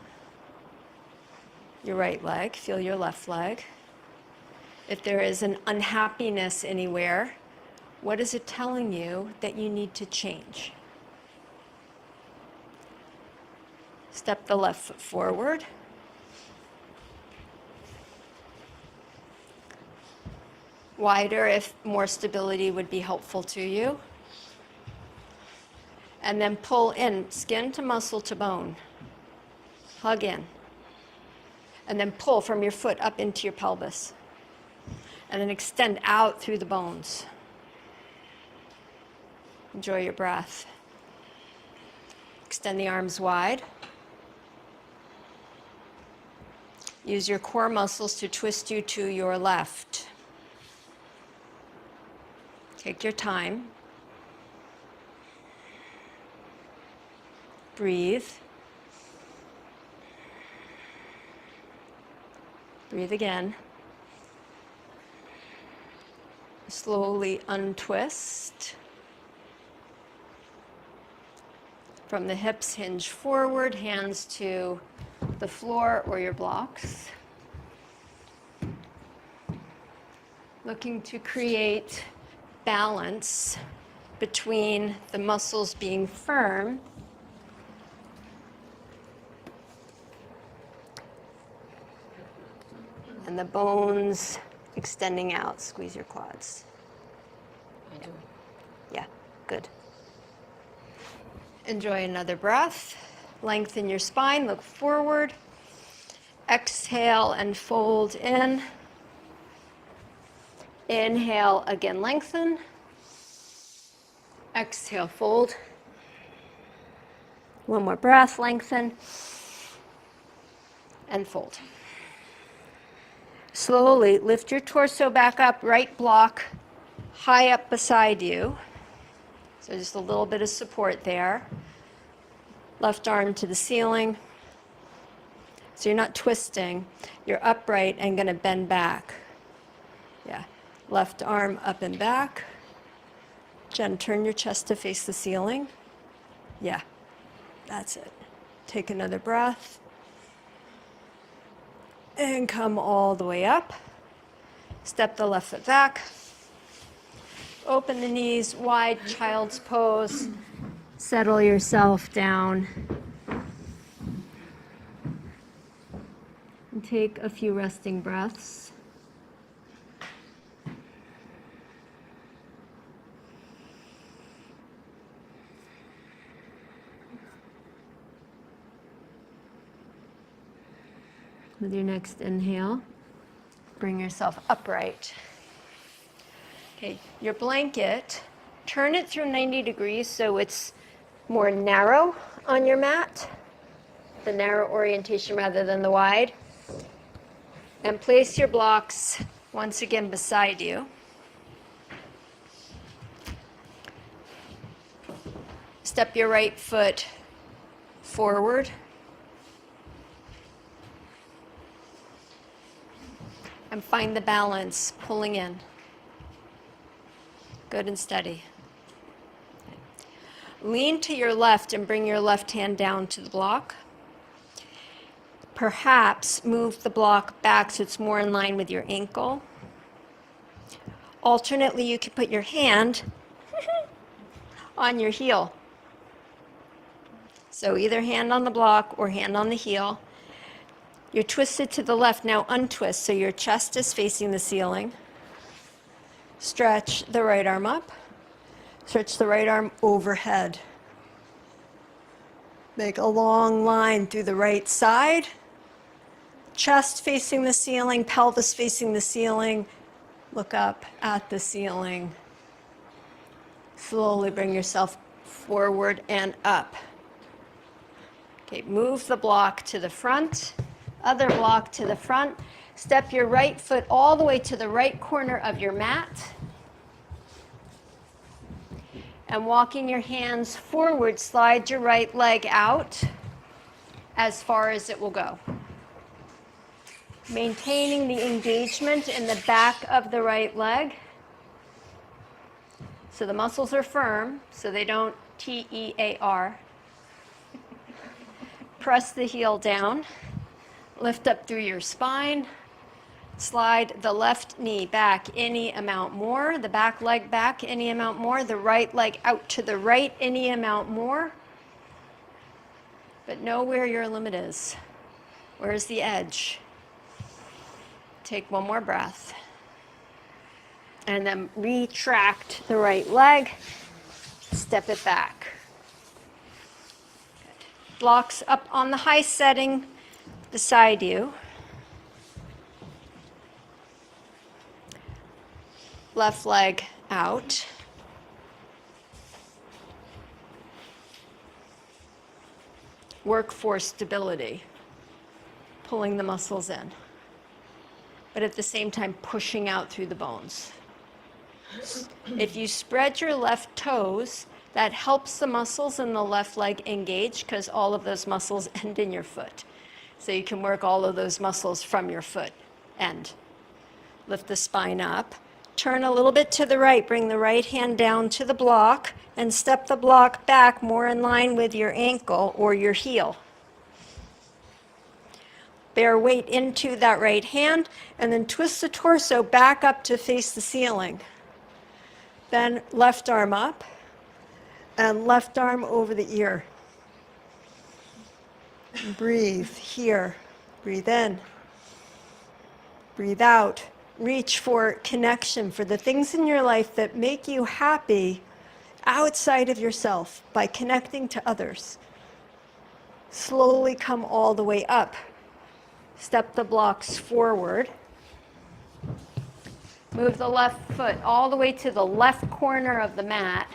A: your right leg, feel your left leg. If there is an unhappiness anywhere, what is it telling you that you need to change? Step the left foot forward. Wider if more stability would be helpful to you. And then pull in, skin to muscle to bone. Hug in. And then pull from your foot up into your pelvis. And then extend out through the bones. Enjoy your breath. Extend the arms wide. Use your core muscles to twist you to your left. Take your time. Breathe. Breathe again. Slowly untwist. From the hips, hinge forward, hands to the floor or your blocks. Looking to create balance between the muscles being firm and the bones extending out. Squeeze your quads. Yeah, good. Enjoy another breath. Lengthen your spine, look forward. Exhale and fold in. Inhale, again lengthen. Exhale, fold. One more breath, lengthen. And fold. Slowly lift your torso back up, right block high up beside you. So just a little bit of support there. Left arm to the ceiling. So you're not twisting, you're upright and gonna bend back. Yeah, left arm up and back. Jen, turn your chest to face the ceiling. Yeah, that's it. Take another breath. And come all the way up. Step the left foot back. Open the knees wide, child's pose. Settle yourself down. And take a few resting breaths. With your next inhale, bring yourself upright. Okay, your blanket, turn it through 90 degrees so it's more narrow on your mat, the narrow orientation rather than the wide. And place your blocks once again beside you. Step your right foot forward. And find the balance, pulling in. Good and steady. Lean to your left and bring your left hand down to the block. Perhaps move the block back so it's more in line with your ankle. Alternately, you can put your hand on your heel. So either hand on the block or hand on the heel. You're twisted to the left. Now untwist so your chest is facing the ceiling. Stretch the right arm up. Stretch the right arm overhead. Make a long line through the right side. Chest facing the ceiling, pelvis facing the ceiling. Look up at the ceiling. Slowly bring yourself forward and up. Okay, move the block to the front. Other block to the front. Step your right foot all the way to the right corner of your mat. And walking your hands forward, slide your right leg out as far as it will go. Maintaining the engagement in the back of the right leg. So the muscles are firm, so they don't T-E-A-R. Press the heel down. Lift up through your spine. Slide the left knee back any amount more, the back leg back any amount more, the right leg out to the right any amount more. But know where your limit is. Where's the edge? Take one more breath. And then retract the right leg. Step it back. Good. Blocks up on the high setting beside you. Left leg out. Work for stability, pulling the muscles in, but at the same time pushing out through the bones. If you spread your left toes, that helps the muscles in the left leg engage because all of those muscles end in your foot. So you can work all of those muscles from your foot end. Lift the spine up. Turn a little bit to the right, bring the right hand down to the block, and step the block back more in line with your ankle or your heel. Bear weight into that right hand, and then twist the torso back up to face the ceiling. Then left arm up, and left arm over the ear. Breathe here, breathe in, breathe out. Reach for connection, for the things in your life that make you happy outside of yourself by connecting to others. Slowly come all the way up. Step the blocks forward. Move the left foot all the way to the left corner of the mat.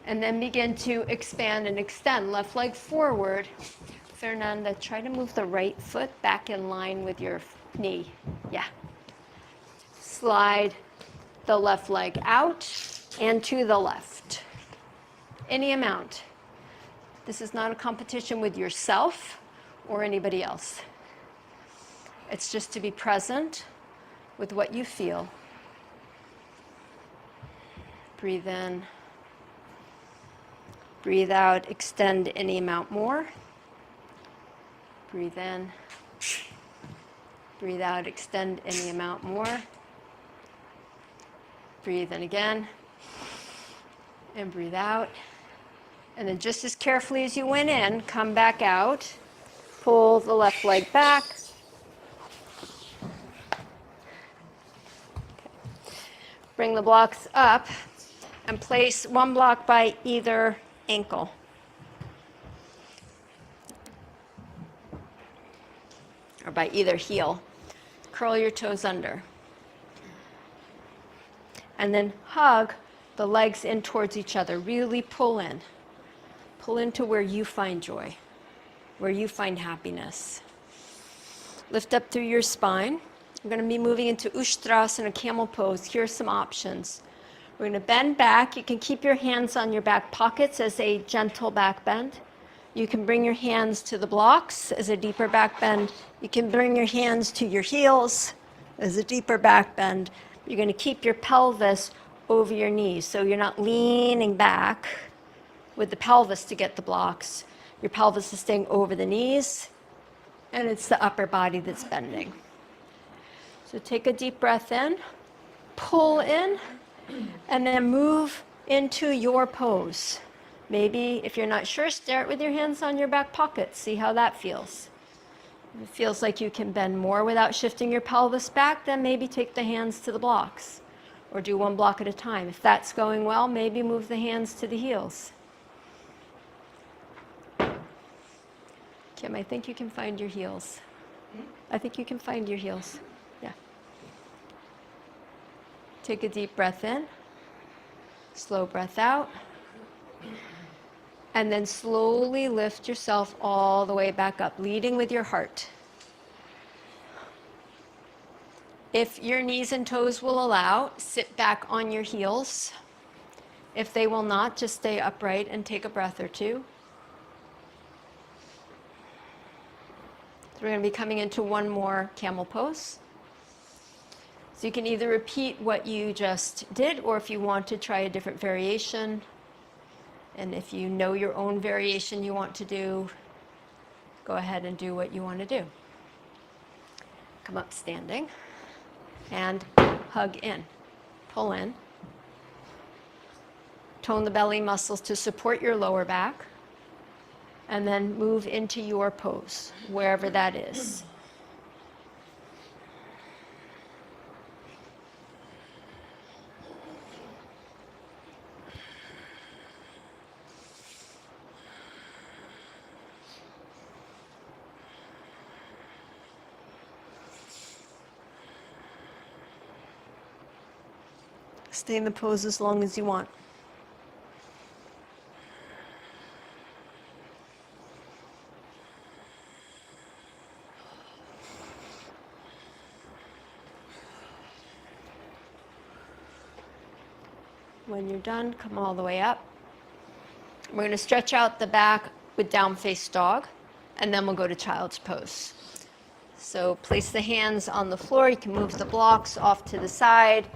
A: And then begin to expand and extend. Left leg forward. Fernanda, try to move the right foot back in line with your knee. Yeah. Slide the left leg out and to the left. Any amount. This is not a competition with yourself or anybody else. It's just to be present with what you feel. Breathe in. Breathe out. Extend any amount more. Breathe in. Breathe out. Extend any amount more. Breathe in again. And breathe out. And then just as carefully as you went in, come back out. Pull the left leg back. Bring the blocks up and place one block by either ankle. Or by either heel. Curl your toes under. And then hug the legs in towards each other. Really pull in. Pull into where you find joy, where you find happiness. Lift up through your spine. We're going to be moving into Ustrasana, camel pose. Here are some options. We're going to bend back. You can keep your hands on your back pockets as a gentle back bend. You can bring your hands to the blocks as a deeper back bend. You can bring your hands to your heels as a deeper back bend. You're going to keep your pelvis over your knees, so you're not leaning back with the pelvis to get the blocks. Your pelvis is staying over the knees, and it's the upper body that's bending. So take a deep breath in, pull in, and then move into your pose. Maybe if you're not sure, start with your hands on your back pocket. See how that feels. If it feels like you can bend more without shifting your pelvis back, then maybe take the hands to the blocks or do one block at a time. If that's going well, maybe move the hands to the heels. Kim, I think you can find your heels. I think you can find your heels. Yeah. Take a deep breath in. Slow breath out. And then slowly lift yourself all the way back up, leading with your heart. If your knees and toes will allow, sit back on your heels. If they will not, just stay upright and take a breath or two. So we're going to be coming into one more camel pose. So you can either repeat what you just did, or if you want to try a different variation. And if you know your own variation you want to do, go ahead and do what you want to do. Come up standing and hug in. Pull in. Tone the belly muscles to support your lower back. And then move into your pose, wherever that is. Stay in the pose as long as you want. When you're done, come all the way up. We're going to stretch out the back with down face dog, and then we'll go to child's pose. So place the hands on the floor. You can move the blocks off to the side.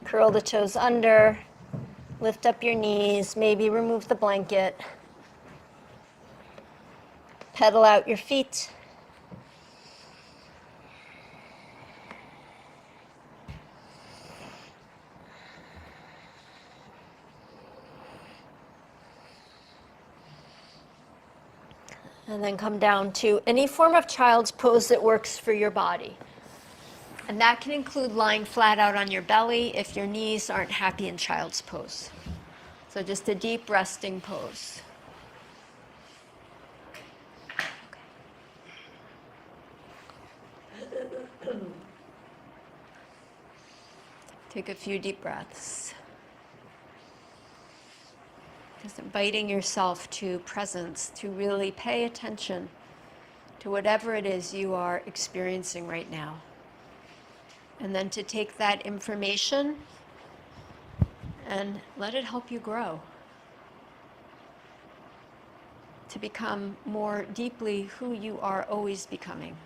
A: Curl the toes under. Lift up your knees. Maybe remove the blanket. Pedal out your feet. And then come down to any form of child's pose that works for your body. And that can include lying flat out on your belly if your knees aren't happy in child's pose. So just a deep resting pose. Take a few deep breaths. Just inviting yourself to presence, to really pay attention to whatever it is you are experiencing right now. And then to take that information and let it help you grow. To become more deeply who you are always becoming.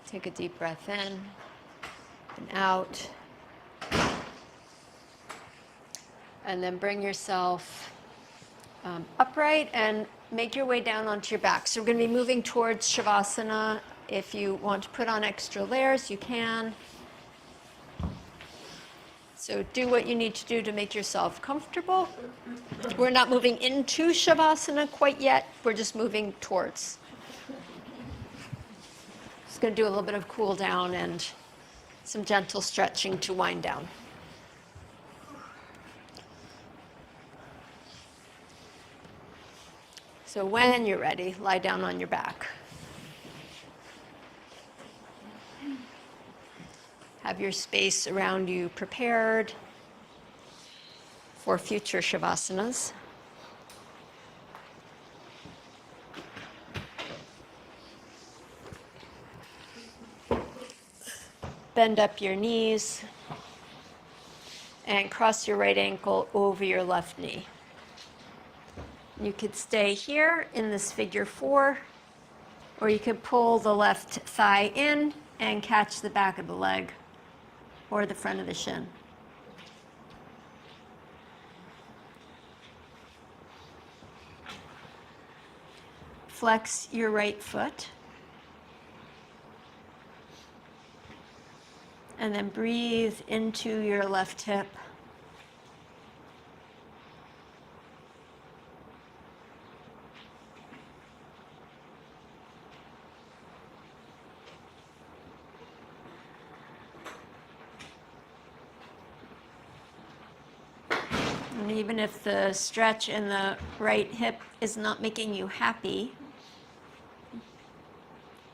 A: Take a deep breath in and out. And then bring yourself upright and make your way down onto your back. So we're going to be moving towards Shavasana. If you want to put on extra layers, you can. So do what you need to do to make yourself comfortable. We're not moving into Shavasana quite yet. We're just moving towards. Just going to do a little bit of cool down and some gentle stretching to wind down. So when you're ready, lie down on your back. Have your space around you prepared for future Shavasanas. Bend up your knees and cross your right ankle over your left knee. You could stay here in this figure 4, or you could pull the left thigh in and catch the back of the leg or the front of the shin. Flex your right foot. And then breathe into your left hip. And even if the stretch in the right hip is not making you happy,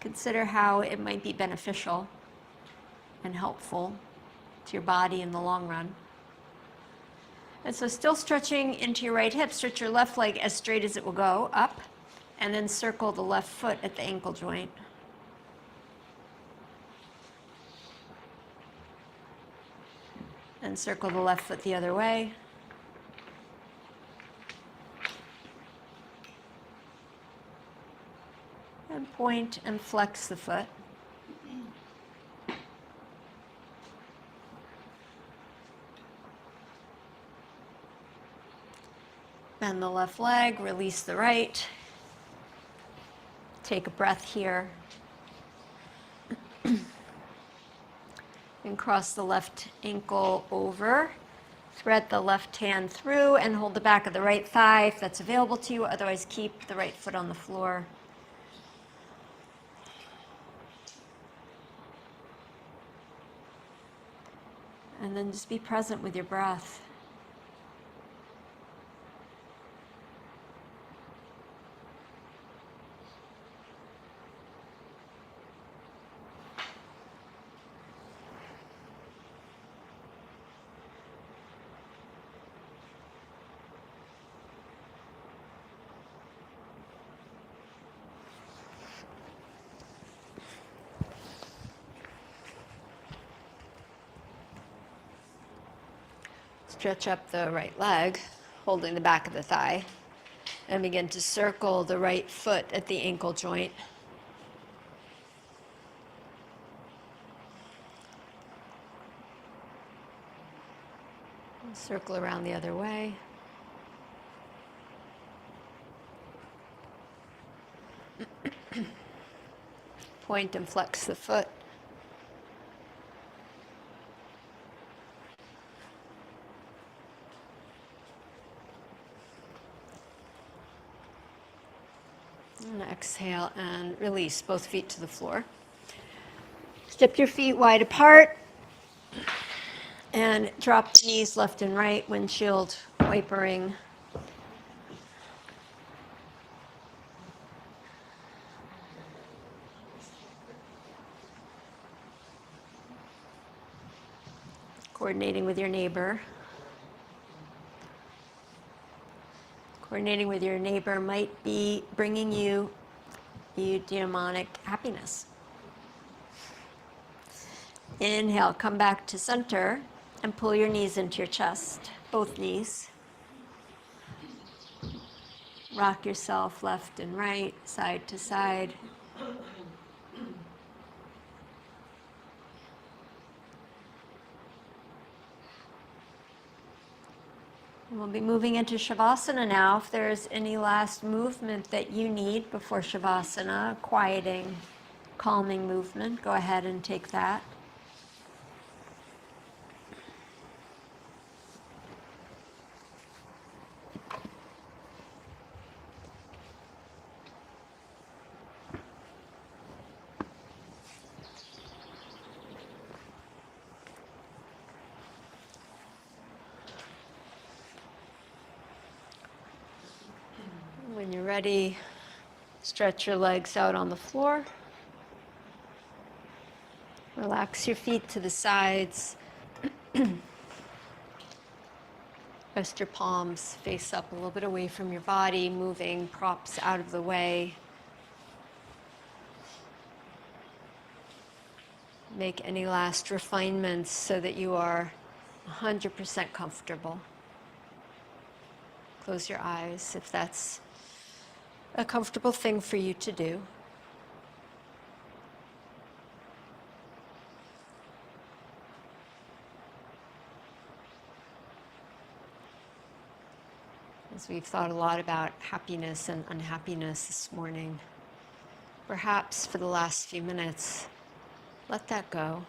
A: consider how it might be beneficial and helpful to your body in the long run. And so still stretching into your right hip, stretch your left leg as straight as it will go, up, and then circle the left foot at the ankle joint. And circle the left foot the other way. And point and flex the foot. Bend the left leg, release the right. Take a breath here. And cross the left ankle over. Thread the left hand through and hold the back of the right thigh if that's available to you. Otherwise, keep the right foot on the floor. And then just be present with your breath. Stretch up the right leg, holding the back of the thigh, and begin to circle the right foot at the ankle joint. And circle around the other way. Point and flex the foot. And exhale and release both feet to the floor. Step your feet wide apart and drop the knees left and right, windshield wipering. Coordinating with your neighbor. Coordinating with your neighbor might be bringing you eudaimonic happiness. Inhale, come back to center and pull your knees into your chest, both knees. Rock yourself left and right, side to side. We'll We'll be moving into Shavasana now. If there's any last movement that you need before Shavasana, quieting, calming movement, go ahead and take that. When you're ready, stretch your legs out on the floor. Relax your feet to the sides. Rest your palms face up a little bit away from your body, moving props out of the way. Make any last refinements so that you are 100% comfortable. Close your eyes if that's a comfortable thing for you to do. As we've thought a lot about happiness and unhappiness this morning, perhaps for the last few minutes, let that go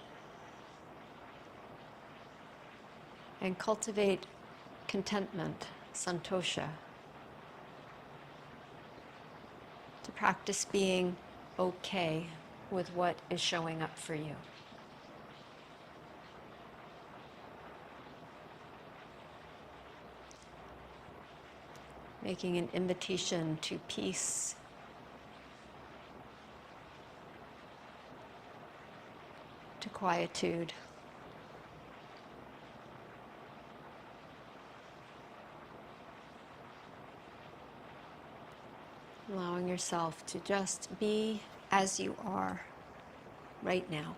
A: and cultivate contentment, santosha, to practice being okay with what is showing up for you. Making an invitation to peace, to quietude. Allowing yourself to just be as you are right now.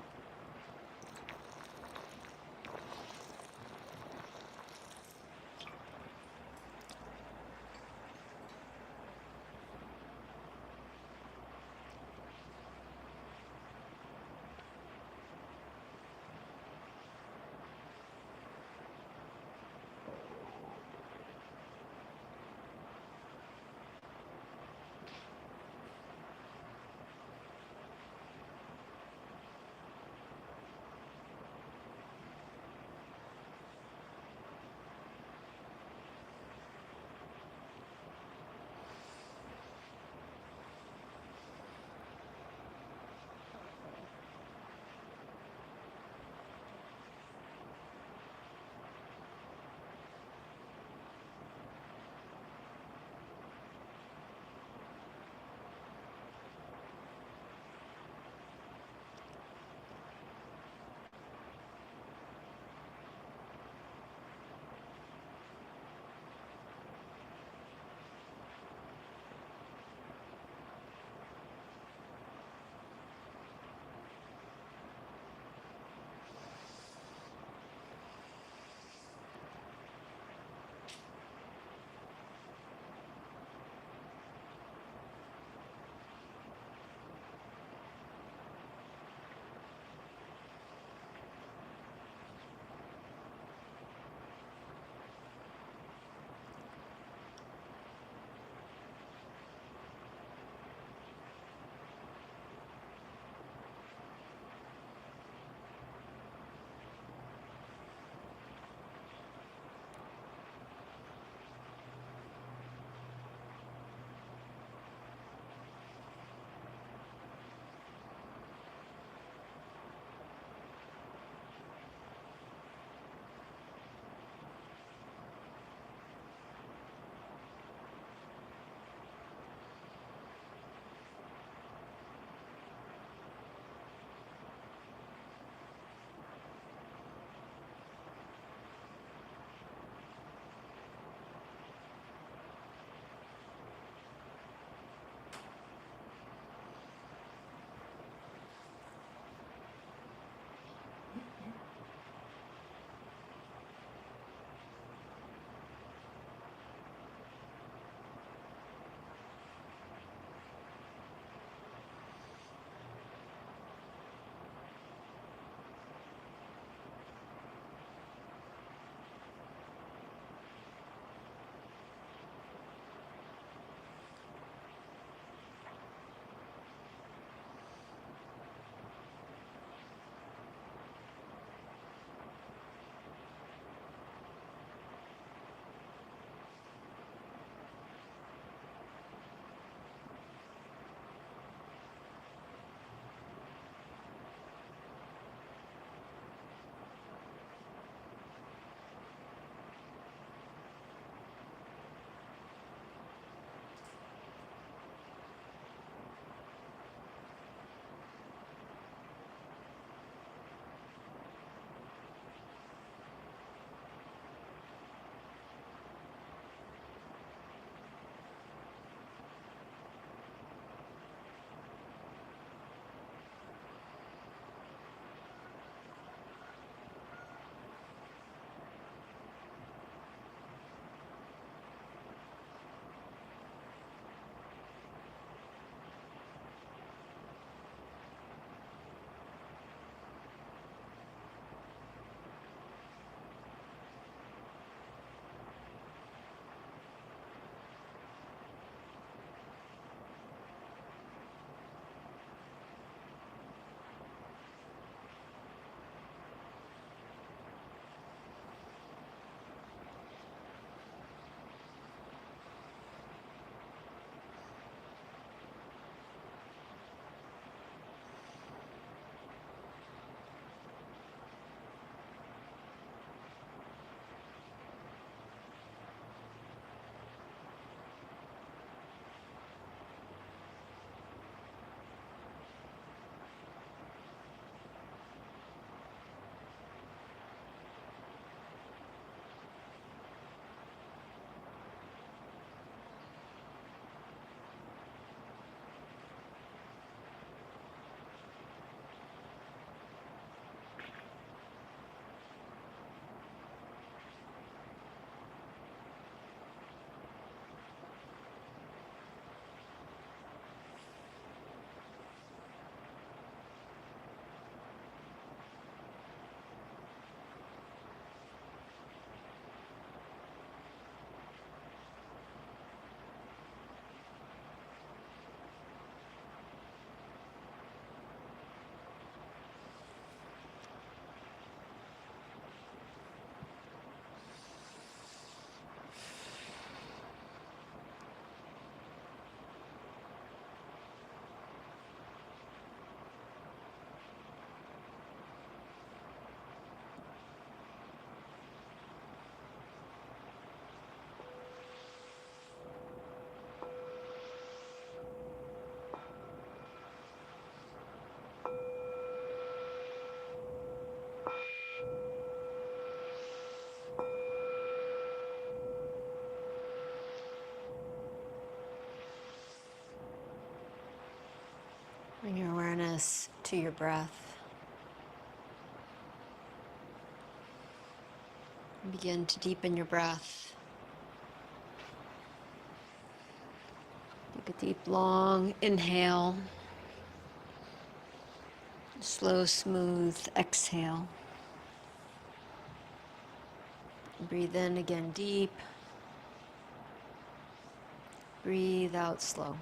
A: Bring your awareness to your breath. And begin to deepen your breath. Take a deep, long inhale. Slow, smooth exhale. Breathe in again deep. Breathe out slow.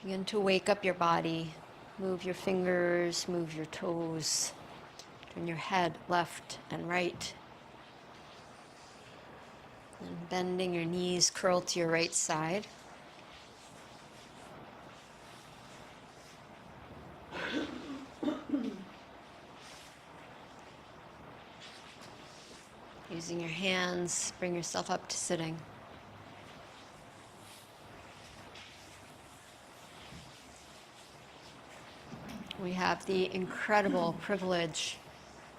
A: Begin to wake up your body. Move your fingers, move your toes. Turn your head left and right. And bending your knees, curl to your right side. Using your hands, bring yourself up to sitting. We have the incredible privilege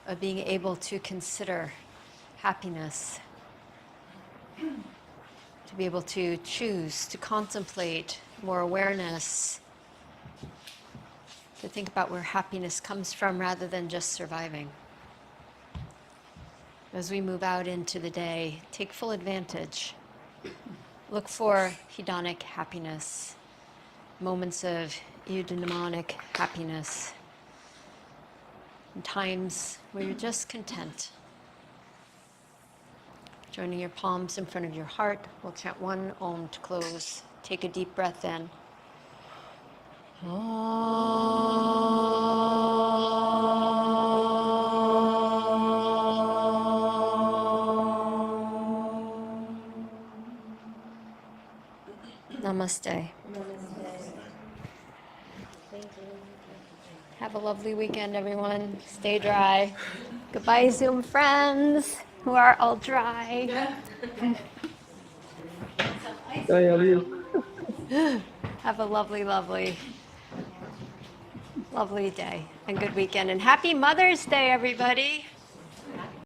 A: of being able to consider happiness, to be able to choose, to contemplate more awareness, to think about where happiness comes from rather than just surviving. As we move out into the day, take full advantage. Look for hedonic happiness, moments of eudaimonic happiness, and times where you're just content. Joining your palms in front of your heart, we'll chant one Om to close. Take a deep breath in. Namaste. Have a lovely weekend, everyone. Stay dry. Goodbye, Zoom friends who are all dry. Have a lovely, lovely, lovely day and good weekend. And happy Mother's Day, everybody.